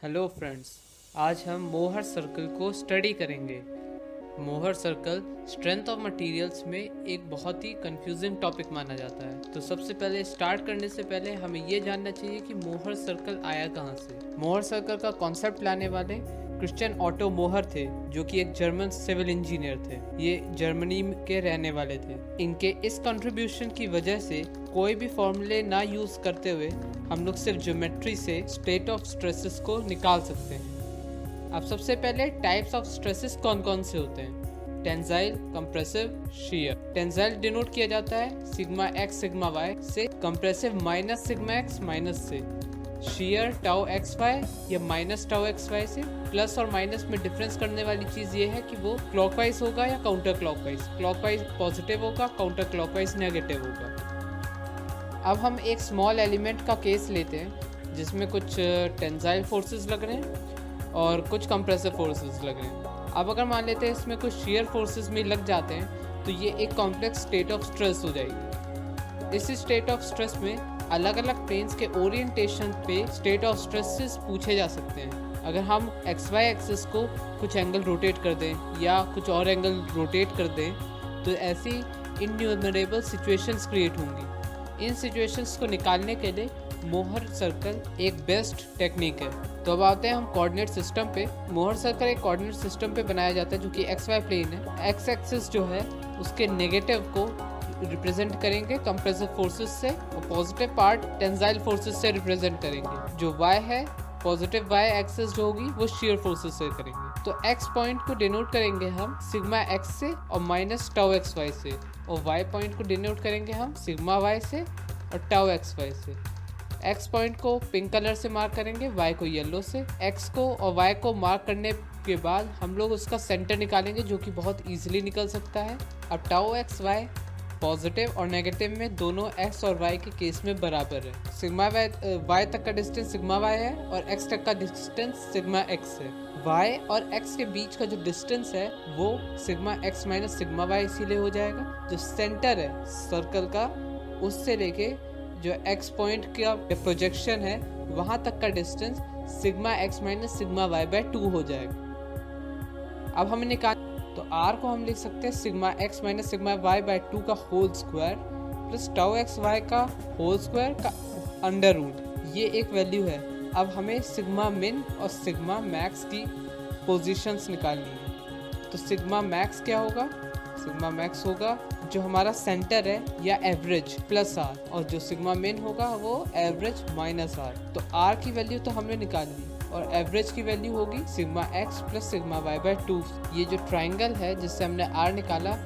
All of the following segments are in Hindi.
हेलो फ्रेंड्स, आज हम मोहर सर्कल को स्टडी करेंगे। Mohr circle strength of materials में एक बहुत ही कंफ्यूजिंग टॉपिक माना जाता है। तो सबसे पहले स्टार्ट करने से पहले हमें ये जानना चाहिए कि मोहर सर्कल आया कहाँ से। मोहर सर्कल का कॉन्सेप्ट लाने वाले क्रिश्चियन ऑटो मोहर थे, जो कि एक जर्मन सिविल इंजीनियर थे। ये जर्मनी के रहने वाले थे। इनके इस कंट्रीब्यूशन की वजह से कोई भी फॉर्मूले ना यूज करते हुए हम लोग सिर्फ ज्योमेट्री से स्टेट ऑफ स्ट्रेसेस को निकाल सकते हैं। अब सबसे पहले टाइप्स ऑफ स्ट्रेसेस कौन कौन से होते हैं। Tensile, compressive, shear. Tensile denote किया जाता है सिग्मा एक्स सिग्मा वाई से, compressive minus sigma x minus से, शियर टाउ एक्स वाई या माइनस टाउ एक्स वाई से। प्लस और माइनस में डिफरेंस करने वाली चीज़ ये है कि वो क्लॉकवाइज होगा या काउंटर क्लॉकवाइज। क्लॉकवाइज पॉजिटिव होगा, काउंटर क्लॉकवाइज नेगेटिव होगा। अब हम एक स्मॉल एलिमेंट का केस लेते हैं जिसमें कुछ टेंसाइल फोर्सेस लग रहे हैं और कुछ कंप्रेसिव फोर्सेस लग रहे हैं। अब अगर मान लेते हैं इसमें कुछ शियर फोर्सेस में लग जाते हैं तो ये एक कॉम्प्लेक्स स्टेट ऑफ स्ट्रेस हो जाएगी। इस स्टेट ऑफ स्ट्रेस में अलग अलग प्लेन्स के ओरिएंटेशन पे स्टेट ऑफ स्ट्रेसेस पूछे जा सकते हैं। अगर हम एक्स वाई एक्सिस को कुछ एंगल रोटेट कर दें या कुछ और एंगल रोटेट कर दें तो ऐसी इनन्यूमरेबल सिचुएशंस क्रिएट होंगी। इन सिचुएशंस को निकालने के लिए मोहर सर्कल एक बेस्ट टेक्निक है। तो अब आते हैं हम कोऑर्डिनेट सिस्टम पे। मोहर सर्कल एक कोऑर्डिनेट सिस्टम पे बनाया जाता है जो कि एक्स वाई प्लेन है। एक्स एक्सिस जो है उसके नेगेटिव को रिप्रेजेंट करेंगे कंप्रेसिव फोर्सेस से और पॉजिटिव पार्ट टेंसाइल फोर्सेस से रिप्रेजेंट करेंगे। जो वाई है, पॉजिटिव वाई एक्सिस जो होगी वो शियर फोर्सेस से करेंगे। तो एक्स पॉइंट को डिनोट करेंगे हम सिग्मा एक्स से और माइनस टाउ एक्स वाई से, और वाई पॉइंट को डिनोट करेंगे हम सिग्मा वाई से और टाउ एक्स वाई से। एक्स पॉइंट को पिंक कलर से मार्क करेंगे, वाई को येलो से। एक्स को और वाई को मार्क करने के बाद हम लोग उसका सेंटर निकालेंगे जो कि बहुत ईजिली निकल सकता है। अब टाउ एक्स वाई पॉजिटिव और नेगेटिव में दोनों एक्स और वाई के केस में बराबर है। सिग्मा वाई तक का डिस्टेंस सिग्मा वाई है और एक्स तक का डिस्टेंस सिग्मा एक्स है। वाई और एक्स के बीच का जो डिस्टेंस है वो sigma x minus sigma y इसीलिए हो जाएगा। जो सेंटर है सर्कल का उससे लेके जो एक्स पॉइंट का प्रोजेक्शन है वहां तक का distance sigma x minus sigma y by 2 हो जाएगा। अब हमें निकाल तो r को हम लिख सकते हैं sigma x minus sigma y by 2 का whole square plus tau x y का होल स्क्वायर का अंडर रूट। ये एक वैल्यू है। अब हमें सिग्मा मिन और सिग्मा मैक्स की पोजीशंस निकालनी है। तो सिग्मा मैक्स क्या होगा? सिग्मा मैक्स होगा जो हमारा सेंटर है या एवरेज प्लस आर, और जो सिग्मा मिन होगा वो एवरेज माइनस आर। तो आर की वैल्यू तो हमने निकाल ली और एवरेज की वैल्यू होगी sigma x plus sigma y by 2। ये जो ट्राइंगल है जिससे हमने आर निकाला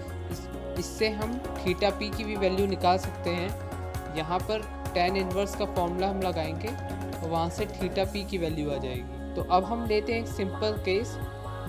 इससे हम थीटा पी की भी वैल्यू निकाल सकते हैं। यहाँ पर tan इनवर्स का फॉर्मूला हम लगाएंगे और वहाँ से थीटा पी की वैल्यू आ जाएगी। तो अब हम लेते हैं एक सिंपल केस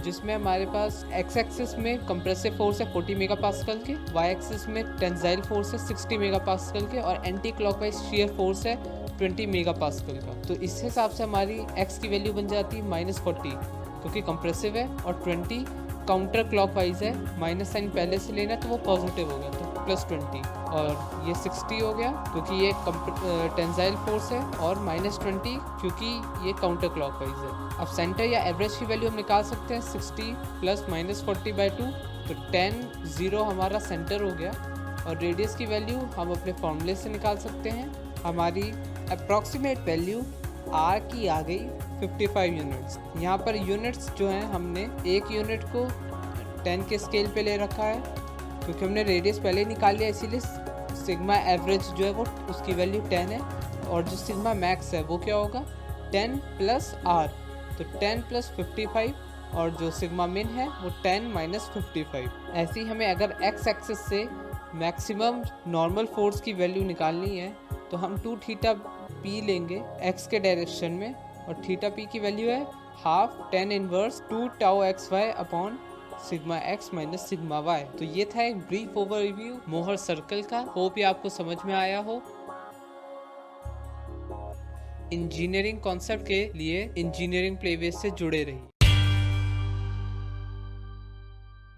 जिसमें हमारे पास एक्स एक्सिस में कंप्रेसिव फोर्स है 40 मेगापास्कल के, वाई एक्सिस में टेंसाइल फोर्स है 60 मेगापास्कल के और एंटी क्लॉकवाइज शियर फोर्स है 20 मेगापास्कल का। तो इस हिसाब से हमारी x की वैल्यू बन जाती है -40 क्योंकि कंप्रेसिव है और 20 काउंटर क्लॉकवाइज है। माइनस साइन पहले से लेना तो वो पॉजिटिव हो गया तो +20, और ये 60 हो गया क्योंकि ये टेंसाइल फोर्स है और -20 क्योंकि ये काउंटर क्लॉकवाइज है। अब सेंटर या एवरेज की वैल्यू हम निकाल सकते हैं 60 प्लस -40 बाय 2, तो 10 0 हमारा सेंटर हो गया। और रेडियस की वैल्यू हम अपने फॉर्मूले से निकाल सकते हैं। हमारी अप्रॉक्सीमेट वैल्यू r की आ गई 55 यूनिट्स। यहाँ पर यूनिट्स जो हैं हमने एक यूनिट को 10 के स्केल पे ले रखा है क्योंकि हमने रेडियस पहले ही निकाल लिया, इसीलिए सिग्मा एवरेज जो है वो उसकी वैल्यू 10 है और जो सिग्मा मैक्स है वो क्या होगा 10 प्लस r, तो 10 प्लस 55 और जो सिग्मा मिन है वो 10 माइनस 55। ऐसे ही हमें अगर x एक्सिस से मैक्सिमम नॉर्मल फोर्स की वैल्यू निकालनी है तो हम 2 थीटा पी लेंगे x के डायरेक्शन में और थीटा पी की वैल्यू है half tan inverse 2 tau x y upon sigma x minus sigma y. तो ये था एक ब्रीफ ओवरव्यू मोहर सर्कल का। होप ये आपको समझ में आया हो। इंजीनियरिंग कॉन्सेप्ट के लिए इंजीनियरिंग प्लेवेस से जुड़े रहिए।